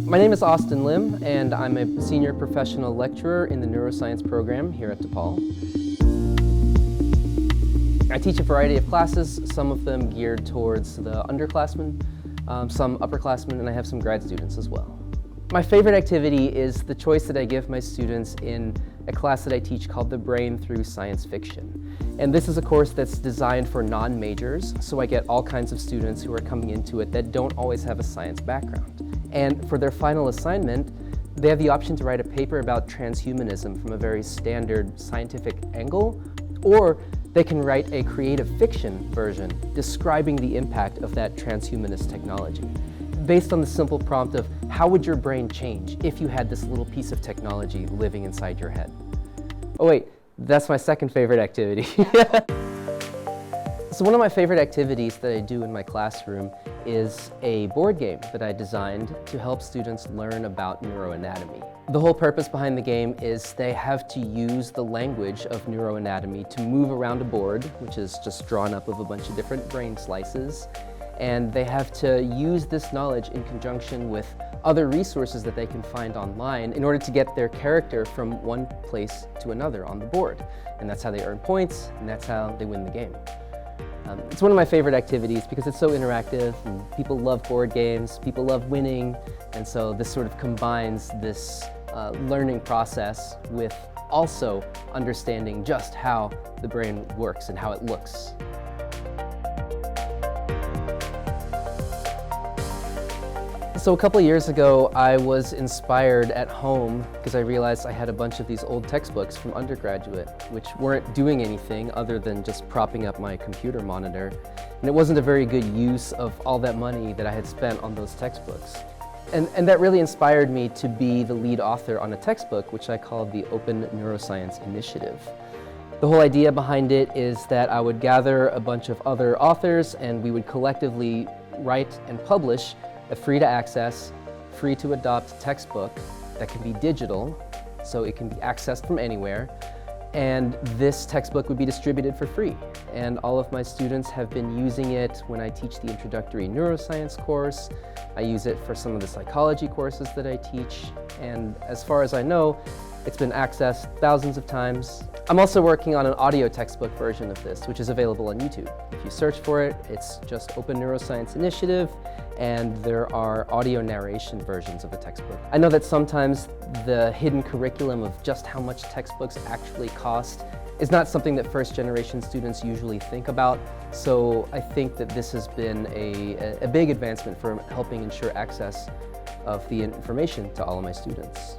My name is Austin Lim, and I'm a senior professional lecturer in the neuroscience program here at DePaul. I teach a variety of classes, some of them geared towards the underclassmen, some upperclassmen, and I have some grad students as well. My favorite activity is the choice that I give my students in a class that I teach called The Brain Through Science Fiction. And this is a course that's designed for non-majors, so I get all kinds of students who are coming into it that don't always have a science background. And for their final assignment, they have the option to write a paper about transhumanism from a very standard scientific angle, or they can write a creative fiction version describing the impact of that transhumanist technology, based on the simple prompt of how would your brain change if you had this little piece of technology living inside your head. Oh wait, that's my second favorite activity. So one of my favorite activities that I do in my classroom is a board game that I designed to help students learn about neuroanatomy. The whole purpose behind the game is they have to use the language of neuroanatomy to move around a board, which is just drawn up of a bunch of different brain slices, and they have to use this knowledge in conjunction with other resources that they can find online in order to get their character from one place to another on the board. And that's how they earn points, and that's how they win the game. It's one of my favorite activities because it's so interactive, and people love board games, people love winning, and so this sort of combines this learning process with also understanding just how the brain works and how it looks. So a couple of years ago, I was inspired at home because I realized I had a bunch of these old textbooks from undergraduate, which weren't doing anything other than just propping up my computer monitor. And it wasn't a very good use of all that money that I had spent on those textbooks. And that really inspired me to be the lead author on a textbook, which I called the Open Neuroscience Initiative. The whole idea behind it is that I would gather a bunch of other authors and we would collectively write and publish a free-to-access, free-to-adopt textbook that can be digital, so it can be accessed from anywhere, and this textbook would be distributed for free. And all of my students have been using it when I teach the introductory neuroscience course. I use it for some of the psychology courses that I teach, and as far as I know, it's been accessed thousands of times. I'm also working on an audio textbook version of this, which is available on YouTube. If you search for it, it's just Open Neuroscience Initiative, and there are audio narration versions of the textbook. I know that sometimes the hidden curriculum of just how much textbooks actually cost is not something that first-generation students usually think about, so I think that this has been a big advancement for helping ensure access of the information to all of my students.